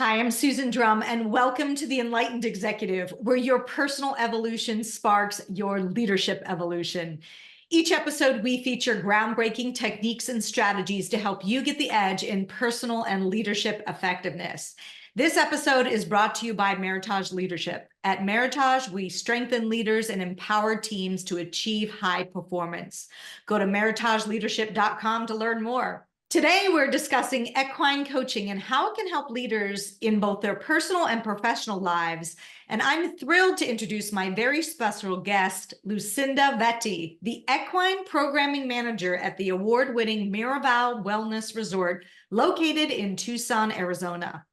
Hi, I'm Susan Drumm, and welcome to the Enlightened Executive, where your personal evolution sparks your leadership evolution. Each episode, we feature groundbreaking techniques and strategies to help you get the edge in personal and leadership effectiveness. This episode is brought to you by Meritage Leadership. At Meritage, we strengthen leaders and empower teams to achieve high performance. Go to meritageleadership.com to learn more. Today, we're discussing equine coaching and how it can help leaders in both their personal and professional lives. And I'm thrilled to introduce my very special guest, Lucinda Vette, the equine programming manager at the award-winning Miraval Resort located in Tucson, Arizona.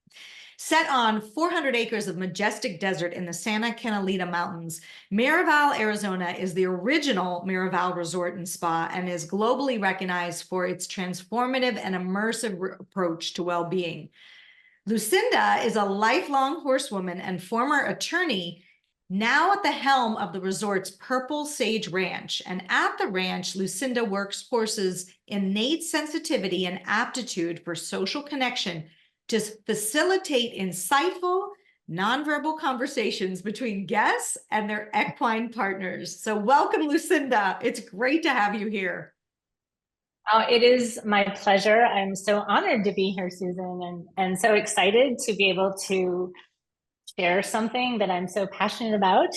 Set on 400 acres of majestic desert in the Santa Catalina Mountains, Miraval, Arizona is the original Miraval Resort and Spa and is globally recognized for its transformative and immersive approach to well-being. Lucinda is a lifelong horsewoman and former attorney, now at the helm of the resort's Purple Sage Ranch. And at the ranch, Lucinda works horses' innate sensitivity and aptitude for social connection to facilitate insightful, nonverbal conversations between guests and their equine partners. So welcome, Lucinda. It's great to have you here. Oh, it is my pleasure. I'm so honored to be here, Susan, and so excited to be able to share something that I'm so passionate about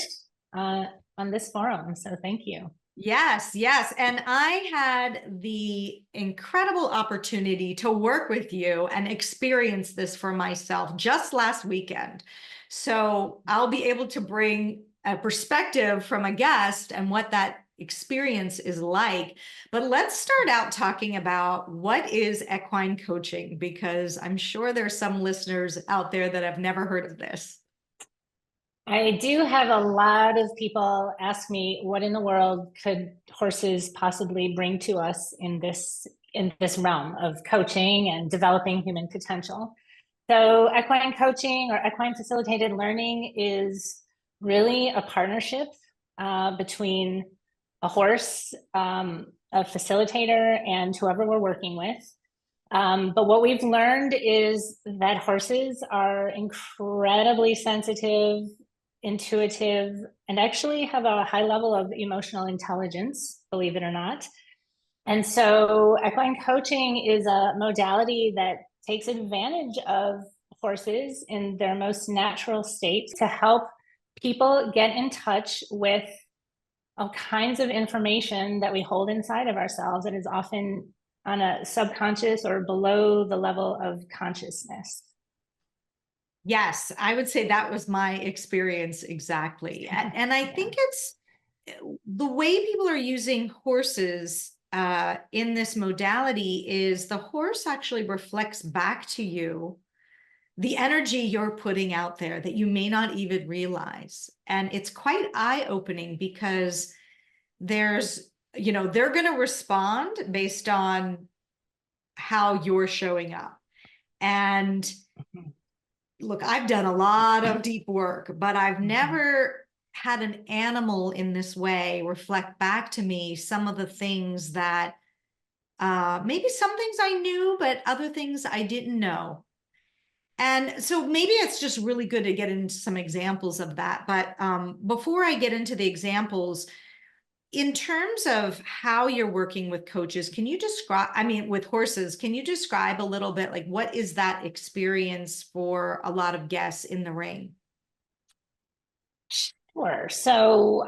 on this forum. So thank you. Yes, yes. And I had the incredible opportunity to work with you and experience this for myself just last weekend. So I'll be able to bring a perspective from a guest and what that experience is like. But let's start out talking about what is equine coaching, because I'm sure there's some listeners out there that have never heard of this. I do have a lot of people ask me, what in the world could horses possibly bring to us in this realm of coaching and developing human potential? So equine coaching or equine facilitated learning is really a partnership between a horse, a facilitator, and whoever we're working with. But what we've learned is that horses are incredibly sensitive, intuitive, and actually have a high level of emotional intelligence, believe it or not. And so equine coaching is a modality that takes advantage of horses in their most natural state to help people get in touch with all kinds of information that we hold inside of ourselves that is often on a subconscious or below the level of consciousness. Yes, I would say that was my experience exactly. And I think it's the way people are using horses in this modality is the horse actually reflects back to you the energy you're putting out there that you may not even realize. And it's quite eye-opening because there's, they're going to respond based on how you're showing up. And look, I've done a lot of deep work, but I've never had an animal in this way reflect back to me some of the things that maybe some things I knew, but other things I didn't know. And so maybe it's just really good to get into some examples of that. But before I get into the examples, in terms of how you're working with coaches, can you describe, with horses, can you describe a little bit, like, what is that experience for a lot of guests in the ring? Sure. So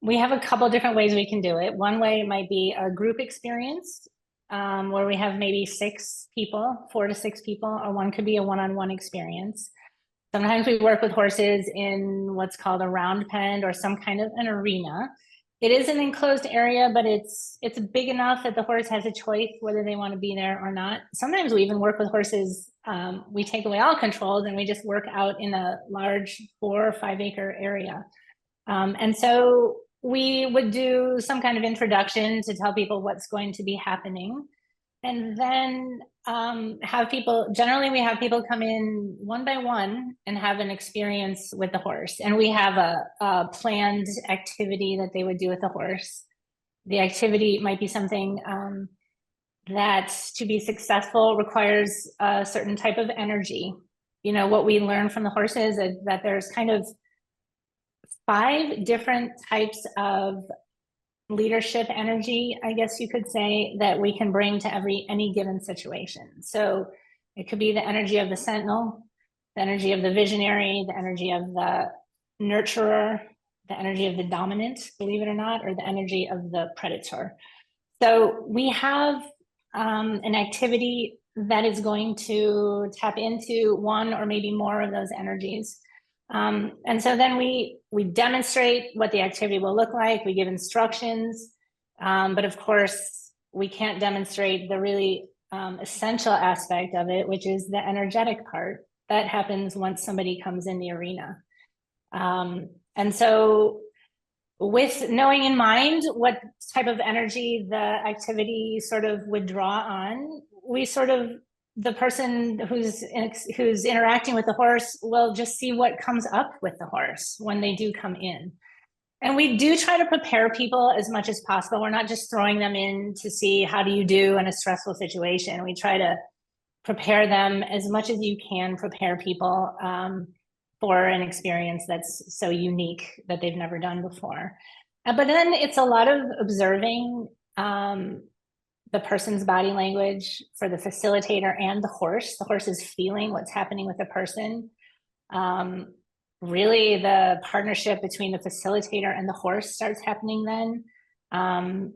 we have a couple of different ways we can do it. One way might be a group experience where we have maybe 6 people, 4 to 6 people, or one could be a one-on-one experience. Sometimes we work with horses in what's called a round pen or some kind of an arena. It is an enclosed area, but it's big enough that the horse has a choice whether they want to be there or not. Sometimes we even work with horses. We take away all controls and we just work out in a large 4 or 5 acre area. And so we would do some kind of introduction to tell people what's going to be happening. And then generally we have people come in one by one and have an experience with the horse. And we have a planned activity that they would do with the horse. The activity might be something that to be successful requires a certain type of energy. what we learn from the horses is that there's kind of 5 different types of leadership energy, I guess you could say, that we can bring to any given situation. So it could be the energy of the sentinel, the energy of the visionary, the energy of the nurturer, the energy of the dominant, believe it or not, or the energy of the predator. So we have an activity that is going to tap into one or maybe more of those energies. And so then we demonstrate what the activity will look like. We give instructions, but of course we can't demonstrate the really essential aspect of it, which is the energetic part that happens once somebody comes in the arena. And so with knowing in mind what type of energy the activity sort of would draw on, we sort of, the person who's interacting with the horse will just see what comes up with the horse when they do come in. And we do try to prepare people as much as possible. We're not just throwing them in to see how do you do in a stressful situation. We try to prepare them as much as you can prepare people for an experience that's so unique that they've never done before. But then it's a lot of observing the person's body language for the facilitator and the horse. The horse is feeling what's happening with the person. Really, the partnership between the facilitator and the horse starts happening then.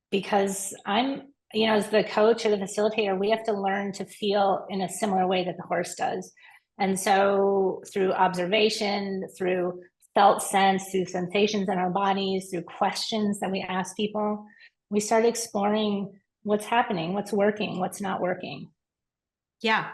Because as the coach or the facilitator, we have to learn to feel in a similar way that the horse does. And so through observation, through felt sense, through sensations in our bodies, through questions that we ask people, we start exploring what's happening, what's working, what's not working. Yeah.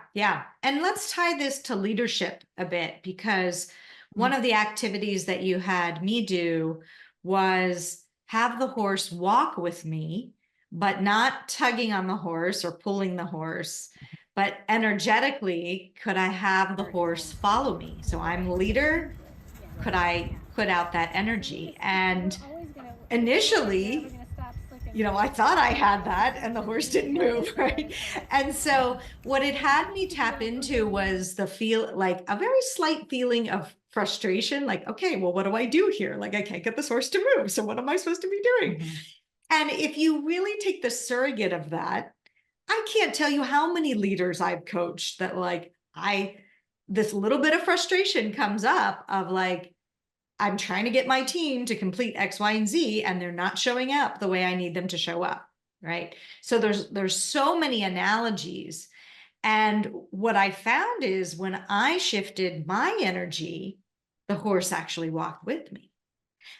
And let's tie this to leadership a bit, because one of the activities that you had me do was have the horse walk with me, but not tugging on the horse or pulling the horse, but energetically, could I have the horse follow me? So I'm leader. Could I put out that energy? And initially, I thought I had that and the horse didn't move, right? And so what it had me tap into was like a very slight feeling of frustration, like, okay, well, what do I do here? Like, I can't get this horse to move. So what am I supposed to be doing? And if you really take the surrogate of that, I can't tell you how many leaders I've coached that this little bit of frustration comes up of like, I'm trying to get my team to complete X, Y, and Z, and they're not showing up the way I need them to show up, right? So there's so many analogies. And what I found is when I shifted my energy, the horse actually walked with me.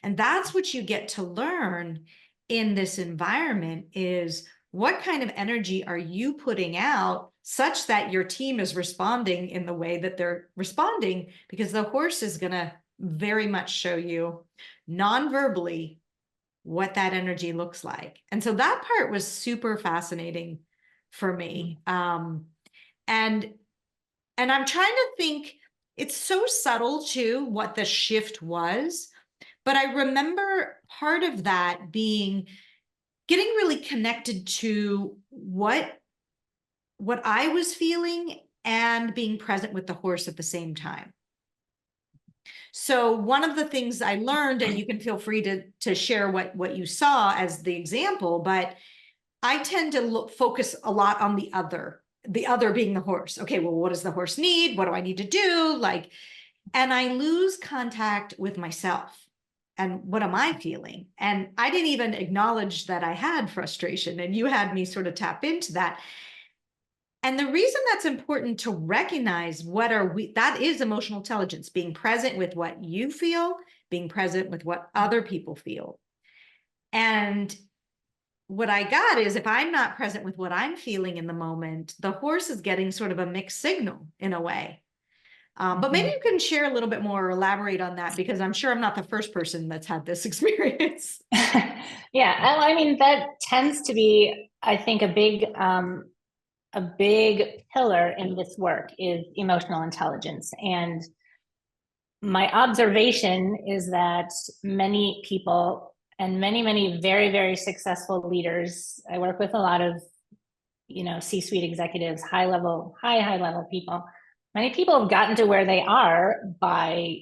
And that's what you get to learn in this environment is what kind of energy are you putting out such that your team is responding in the way that they're responding, because the horse is going to very much show you non-verbally what that energy looks like. And so that part was super fascinating for me. And I'm trying to think, it's so subtle too, what the shift was. But I remember part of that being getting really connected to what I was feeling and being present with the horse at the same time. So one of the things I learned, and you can feel free to share what you saw as the example, but I tend to focus a lot on the other being the horse. Okay, well, what does the horse need? What do I need to do? And I lose contact with myself. And what am I feeling? And I didn't even acknowledge that I had frustration, and you had me sort of tap into that. And the reason that's important to recognize that is emotional intelligence, being present with what you feel, being present with what other people feel. And what I got is if I'm not present with what I'm feeling in the moment, the horse is getting sort of a mixed signal in a way. But maybe you can share a little bit more or elaborate on that, because I'm sure I'm not the first person that's had this experience. Yeah, I mean, that tends to be, I think, a big pillar in this work is emotional intelligence. And my observation is that many people and many very, very successful leaders, I work with a lot of, C-suite executives, high level people. many people have gotten to where they are by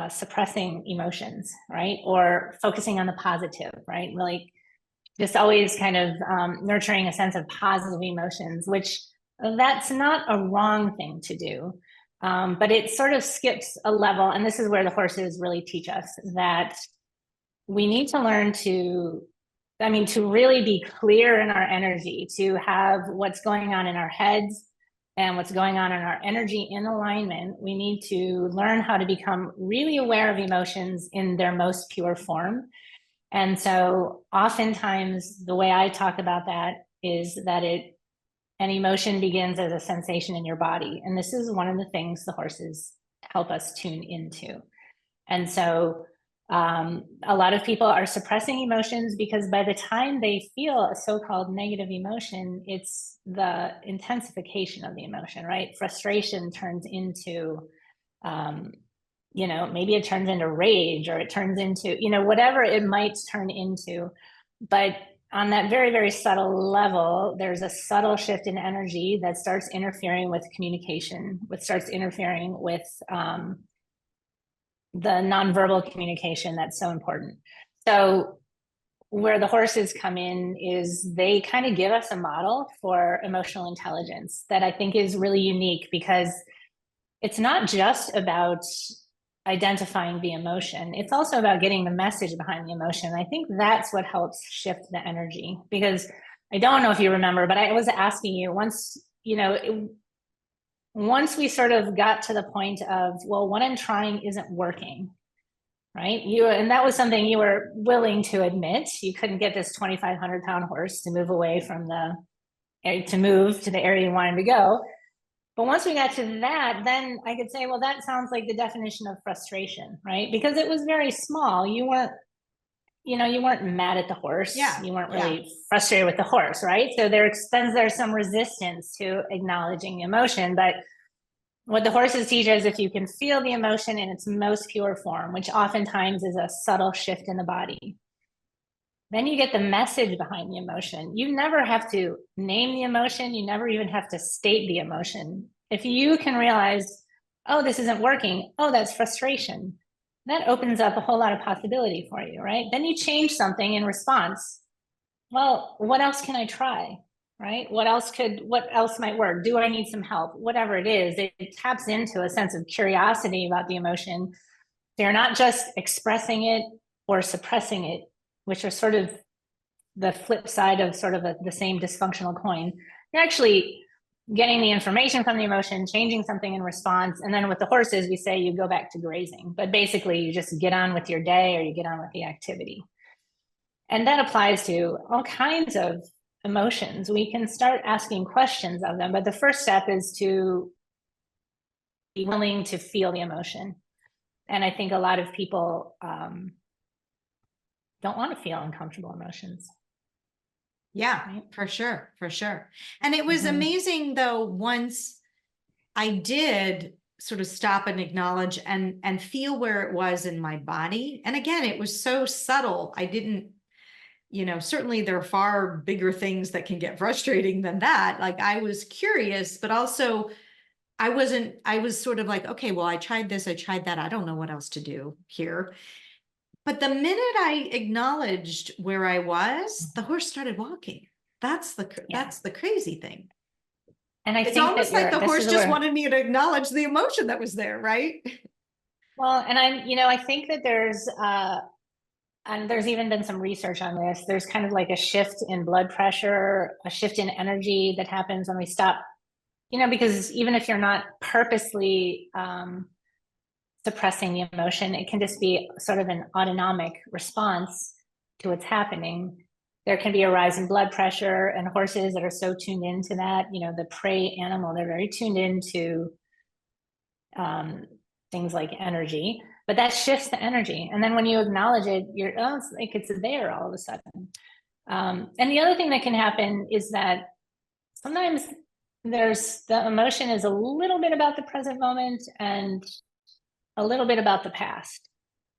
suppressing emotions, right? Or focusing on the positive, right? Like just always kind of nurturing a sense of positive emotions, which that's not a wrong thing to do. But it sort of skips a level. And this is where the horses really teach us that we need to learn to, to really be clear in our energy, to have what's going on in our heads and what's going on in our energy in alignment. We need to learn how to become really aware of emotions in their most pure form. And so oftentimes the way I talk about that is that an emotion begins as a sensation in your body. And this is one of the things the horses help us tune into. And so a lot of people are suppressing emotions because by the time they feel a so-called negative emotion, it's the intensification of the emotion, right? Frustration turns into, maybe it turns into rage, or it turns into, whatever it might turn into. But on that very, very subtle level, there's a subtle shift in energy that starts interfering with communication, which starts interfering with the nonverbal communication that's so important. So where the horses come in is they kind of give us a model for emotional intelligence that I think is really unique, because it's not just about identifying the emotion. It's also about getting the message behind the emotion. I think that's what helps shift the energy, because I don't know if you remember, but I was asking you once, once we sort of got to the point of, well, what I'm trying isn't working, right? And that was something you were willing to admit. You couldn't get this 2,500-pound horse to move away from to move to the area you wanted to go. But once we got to that, then I could say, well, that sounds like the definition of frustration, right? Because it was very small. You weren't mad at the horse. Yeah. You weren't really frustrated with the horse, right? So there's some resistance to acknowledging the emotion. But what the horses teach us, if you can feel the emotion in its most pure form, which oftentimes is a subtle shift in the body, then you get the message behind the emotion. You never have to name the emotion. You never even have to state the emotion. If you can realize, oh, this isn't working. Oh, that's frustration. That opens up a whole lot of possibility for you, right? Then you change something in response. Well, what else can I try, right? What else might work? Do I need some help? Whatever it is, it taps into a sense of curiosity about the emotion. They're not just expressing it or suppressing it, which are sort of the flip side of sort of the same dysfunctional coin. You're actually getting the information from the emotion, changing something in response. And then with the horses, we say you go back to grazing. But basically, you just get on with your day, or you get on with the activity. And that applies to all kinds of emotions. We can start asking questions of them. But the first step is to be willing to feel the emotion. And I think a lot of people don't want to feel uncomfortable emotions. Yeah, right? For sure. For sure. And it was amazing though, once I did sort of stop and acknowledge and feel where it was in my body. And again, it was so subtle. I didn't, certainly there are far bigger things that can get frustrating than that. Like I was curious, but also I was sort of like, okay, well, I tried this, I tried that. I don't know what else to do here. But the minute I acknowledged where I was, the horse started walking. That's the crazy thing. And I it's think almost like the horse just wanted me to acknowledge the emotion that was there, right? Well, and I think that there's and there's even been some research on this. There's kind of like a shift in blood pressure, a shift in energy that happens when we stop, because even if you're not purposely suppressing the emotion, it can just be sort of an autonomic response to what's happening. There can be a rise in blood pressure, and horses that are so tuned into that, the prey animal, they're very tuned into things like energy, but that shifts the energy. And then when you acknowledge it, it's like it's there all of a sudden. And the other thing that can happen is that sometimes the emotion is a little bit about the present moment and a little bit about the past,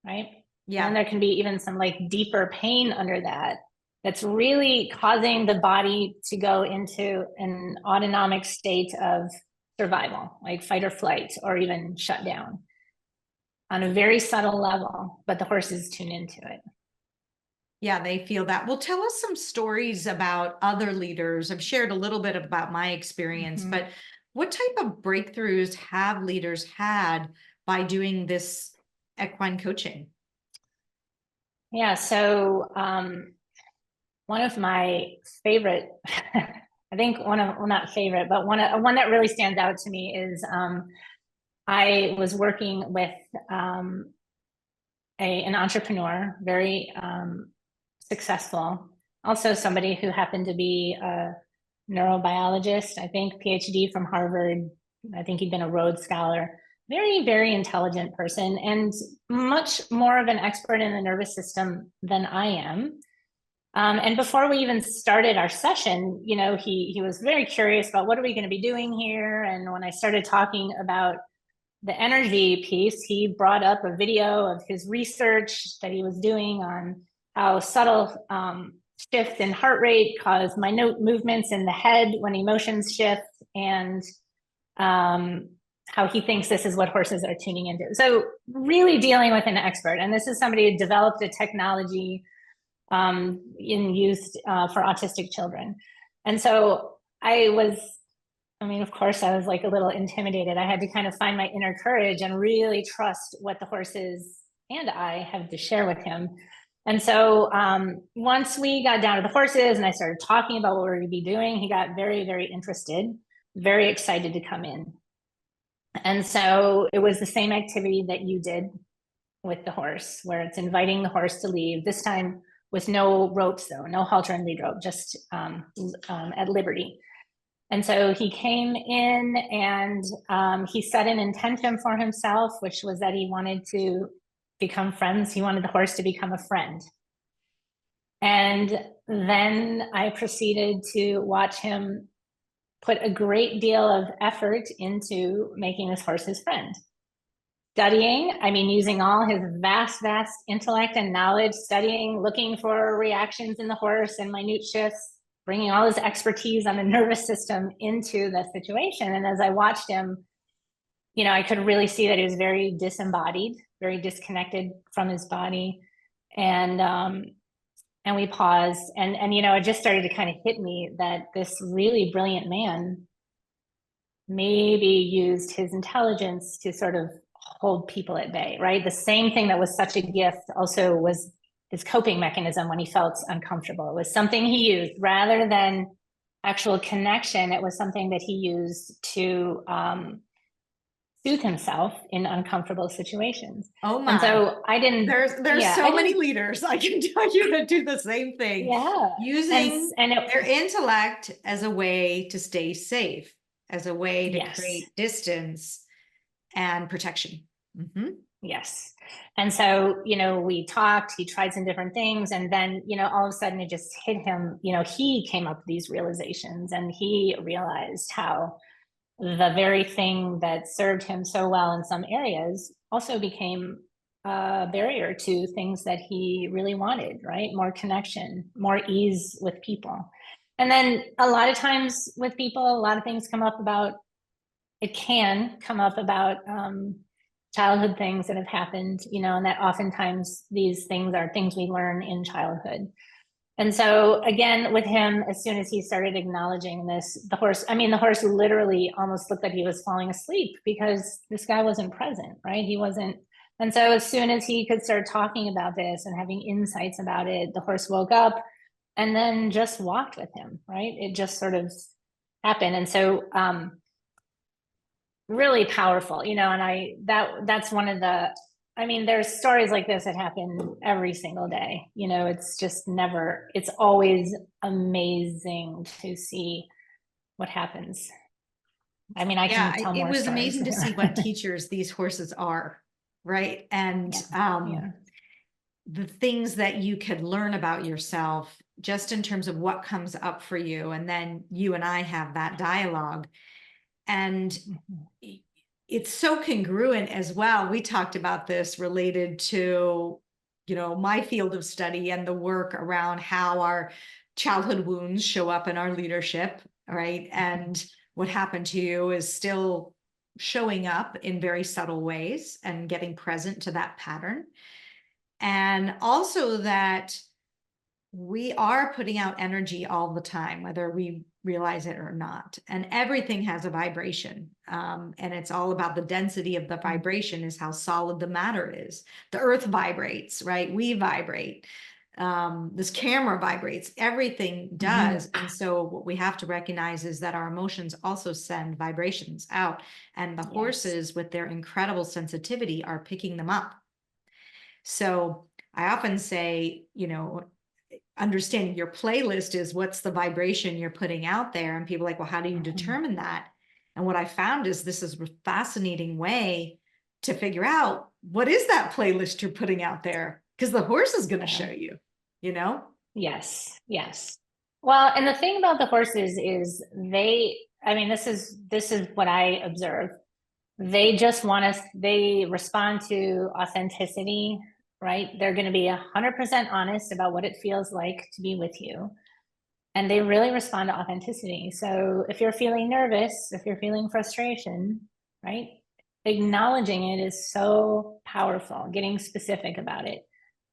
right? Yeah. And there can be even some like deeper pain under that that's really causing the body to go into an autonomic state of survival, like fight or flight, or even shut down on a very subtle level, but the horses tune into it. Yeah, they feel that. Well, tell us some stories about other leaders. I've shared a little bit about my experience, but what type of breakthroughs have leaders had by doing this equine coaching? Yeah, so one of my favorite, I think well, not favorite, but one that really stands out to me is I was working with an entrepreneur, very successful, also somebody who happened to be a neurobiologist, I think PhD from Harvard. I think he'd been a Rhodes Scholar. Very, very intelligent person, and much more of an expert in the nervous system than I am. And before we even started our session, you know, he was very curious about what are we going to be doing here. And when I started talking about the energy piece, he brought up a video of his research that he was doing on how subtle shifts in heart rate cause minute movements in the head when emotions shift, and how he thinks this is what horses are tuning into. So really dealing with an expert. And this is somebody who developed a technology used for autistic children. And so of course, I was like a little intimidated. I had to kind of find my inner courage and really trust what the horses and I have to share with him. And so once we got down to the horses and I started talking about what we were going to be doing, he got very, very interested, very excited to come in. And so it was the same activity that you did with the horse, where it's inviting the horse to leave, this time with no ropes, though, no halter and lead rope, just at liberty. And so he came in and he set an intention for himself, which was that he wanted to become friends. He wanted the horse to become a friend. And then I proceeded to watch him put a great deal of effort into making this horse his friend. Studying, using all his vast, vast intellect and knowledge, studying, looking for reactions in the horse and minute shifts, bringing all his expertise on the nervous system into the situation. And as I watched him, I could really see that he was very disembodied, very disconnected from his body. And we paused, and it just started to kind of hit me that this really brilliant man maybe used his intelligence to sort of hold people at bay, right? The same thing that was such a gift also was his coping mechanism when he felt uncomfortable. It was something he used rather than actual connection. It was something that he used to soothe himself in uncomfortable situations. Oh my. And so I didn't. There's so many leaders, I can tell you, to do the same thing. Yeah. Using their intellect as a way to stay safe, as a way to create distance and protection. Yes. And so, we talked, he tried some different things. And then, all of a sudden it just hit him, he came up with these realizations, and he realized how the very thing that served him so well in some areas also became a barrier to things that he really wanted, right? More connection, more ease with people. And then a lot of times with people, a lot of things can come up about childhood things that have happened, and that oftentimes these things are things we learn in childhood. And so again, with him, as soon as he started acknowledging this, the horse literally almost looked like he was falling asleep because this guy wasn't present, right? He wasn't. And so as soon as he could start talking about this and having insights about it, the horse woke up and then just walked with him, right? It just sort of happened. And so really powerful, and that's one of the, there's stories like this that happen every single day. It's always amazing to see what happens. I can tell more. It was amazing to see what teachers these horses are, right? And the things that you could learn about yourself just in terms of what comes up for you. And then you and I have that dialogue. And it's so congruent as well. We talked about this related to, my field of study and the work around how our childhood wounds show up in our leadership, right? And what happened to you is still showing up in very subtle ways and getting present to that pattern. And also that we are putting out energy all the time, whether we realize it or not. And everything has a vibration. And it's all about the density of the vibration, is how solid the matter is. The earth vibrates, right? We vibrate. This camera vibrates. Everything does. And so what we have to recognize is that our emotions also send vibrations out. And the horses, with their incredible sensitivity, are picking them up. So I often say, understanding your playlist is what's the vibration you're putting out there. And people are like, well, how do you determine that? And what I found is this is a fascinating way to figure out what is that playlist you're putting out there, because the horse is going to show you, Yes. Well, and the thing about the horses is this is what I observe. They just they respond to authenticity, right? They're going to be 100% honest about what it feels like to be with you. And they really respond to authenticity. So if you're feeling nervous, if you're feeling frustration, right? Acknowledging it is so powerful, getting specific about it,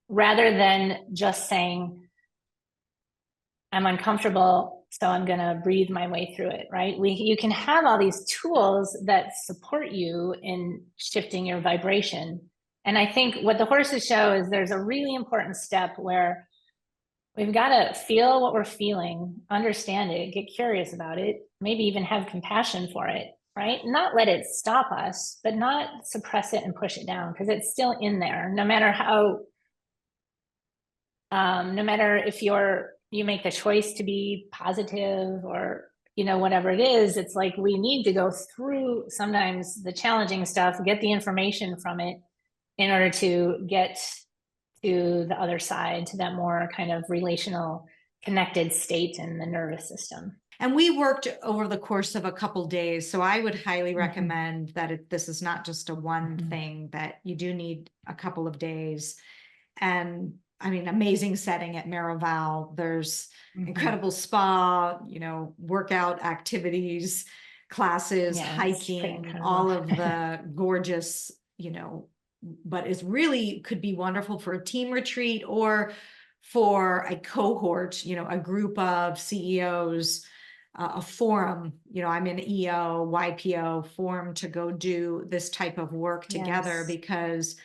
rather than just saying, I'm uncomfortable, so I'm going to breathe my way through it, right? You can have all these tools that support you in shifting your vibration. And I think what the horses show is there's a really important step where we've got to feel what we're feeling, understand it, get curious about it, maybe even have compassion for it, right? Not let it stop us, but not suppress it and push it down, because it's still in there, no matter if you make the choice to be positive or, whatever it is. It's like we need to go through sometimes the challenging stuff, get the information from it in order to get to the other side, to that more kind of relational, connected state in the nervous system. And we worked over the course of a couple days. So I would highly recommend that this is not just a one thing, that you do need a couple of days. And I mean, amazing setting at Miraval. There's incredible spa, workout activities, classes, hiking, all of the gorgeous, but it's really could be wonderful for a team retreat or for a cohort, a group of CEOs, a forum, I'm in EO, YPO forum to go do this type of work together, because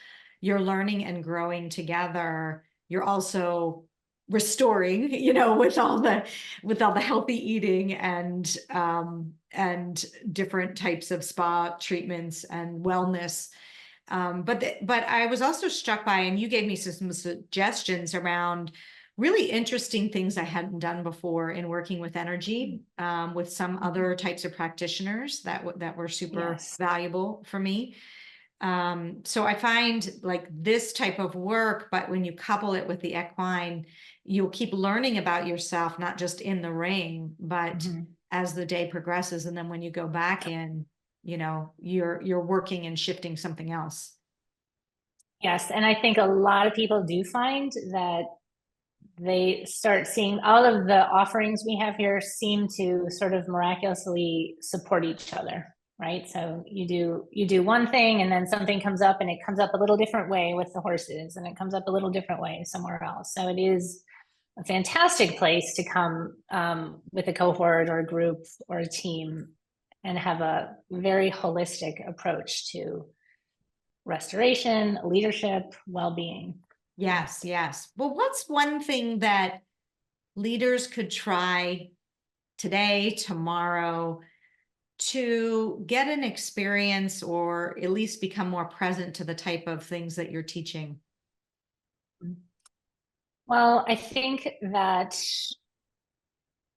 you're learning and growing together. You're also restoring, with all the healthy eating and different types of spa treatments and wellness. But I was also struck by, and you gave me some suggestions around really interesting things I hadn't done before in working with energy, with some other types of practitioners that were super valuable for me. So I find like this type of work, but when you couple it with the equine, you'll keep learning about yourself, not just in the ring, but as the day progresses. And then when you go back in, you're working and shifting something else. Yes. And I think a lot of people do find that they start seeing all of the offerings we have here seem to sort of miraculously support each other, right? So you do one thing, and then something comes up, and it comes up a little different way with the horses, and it comes up a little different way somewhere else. So it is a fantastic place to come with a cohort or a group or a team and have a very holistic approach to restoration, leadership, well-being. Yes. Well, what's one thing that leaders could try today, tomorrow, to get an experience or at least become more present to the type of things that you're teaching? Well, I think that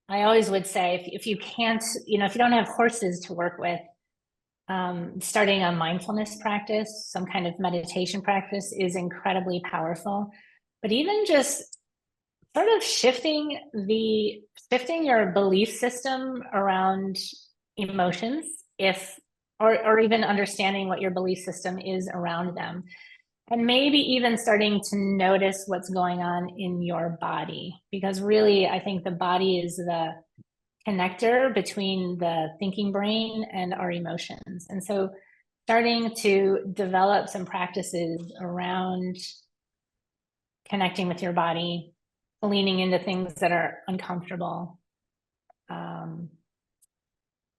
I always would say, if you can't, if you don't have horses to work with, starting a mindfulness practice, some kind of meditation practice, is incredibly powerful. But even just sort of shifting your belief system around emotions, or even understanding what your belief system is around them, and maybe even starting to notice what's going on in your body, because really I think the body is connector between the thinking brain and our emotions. And so starting to develop some practices around connecting with your body, leaning into things that are uncomfortable.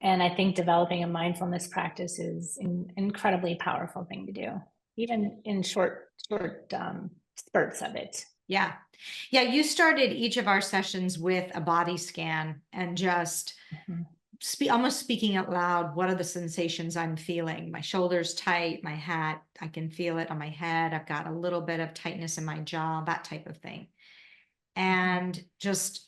And I think developing a mindfulness practice is an incredibly powerful thing to do, even in short spurts of it. Yeah. Yeah. You started each of our sessions with a body scan and just almost speaking out loud. What are the sensations I'm feeling? My shoulders tight, my hat, I can feel it on my head. I've got a little bit of tightness in my jaw, that type of thing. And just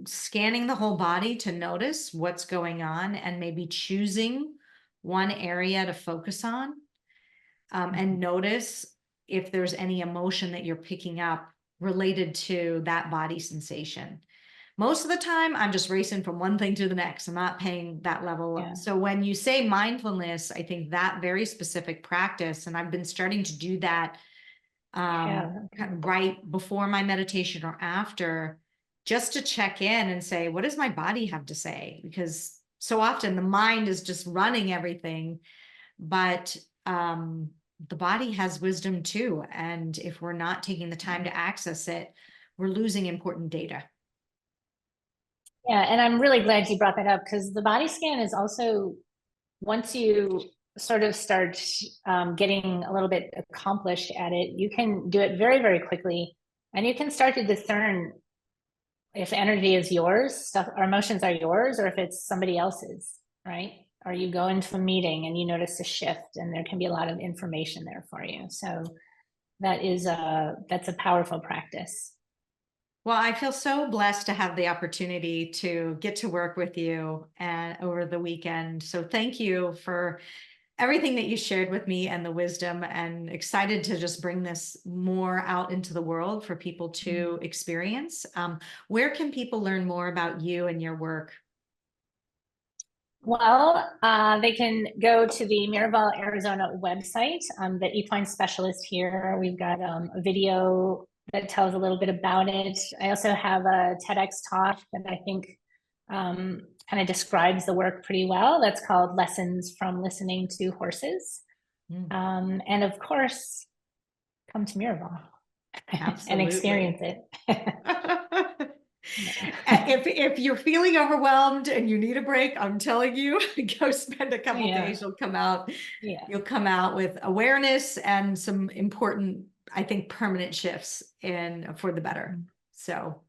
scanning the whole body to notice what's going on and maybe choosing one area to focus on, and notice if there's any emotion that you're picking up related to that body sensation. Most of the time, I'm just racing from one thing to the next. I'm not paying that level. Yeah. So when you say mindfulness, I think that very specific practice, and I've been starting to do that kind of right before my meditation or after, just to check in and say, what does my body have to say? Because so often the mind is just running everything, but the body has wisdom too. And if we're not taking the time to access it, we're losing important data. Yeah, and I'm really glad you brought that up, because the body scan is also, once you sort of start getting a little bit accomplished at it, you can do it very, very quickly. And you can start to discern if energy is yours, stuff, or emotions are yours, or if it's somebody else's, right? Or you go into a meeting and you notice a shift, and there can be a lot of information there for you. So that's a powerful practice. Well, I feel so blessed to have the opportunity to get to work with you and over the weekend. So thank you for everything that you shared with me and the wisdom, and excited to just bring this more out into the world for people to experience. Where can people learn more about you and your work? Well, they can go to the Miraval, Arizona website. The equine specialist here. We've got a video that tells a little bit about it. I also have a TEDx talk that I think kind of describes the work pretty well. That's called Lessons from Listening to Horses. And of course, come to Miraval and experience it. If you're feeling overwhelmed and you need a break, I'm telling you, go spend a couple days. You'll come out. You'll come out with awareness and some important, I think, permanent shifts for the better. So,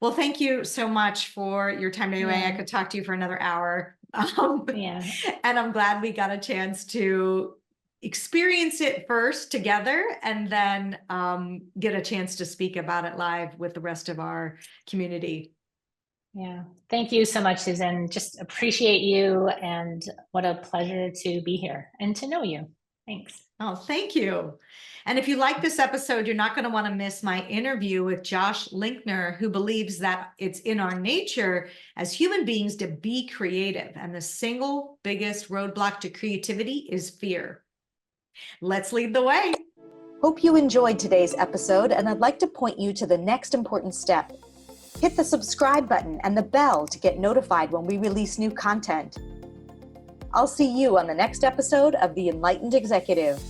well, thank you so much for your time today. I could talk to you for another hour. And I'm glad we got a chance to experience it first together, and then get a chance to speak about it live with the rest of our community. Yeah. Thank you so much, Susan. Just appreciate you, and what a pleasure to be here and to know you. Thanks. Oh, thank you. And if you like this episode, you're not going to want to miss my interview with Josh Linkner, who believes that it's in our nature as human beings to be creative. And the single biggest roadblock to creativity is fear. Let's lead the way. Hope you enjoyed today's episode, and I'd like to point you to the next important step. Hit the subscribe button and the bell to get notified when we release new content. I'll see you on the next episode of The Enlightened Executive.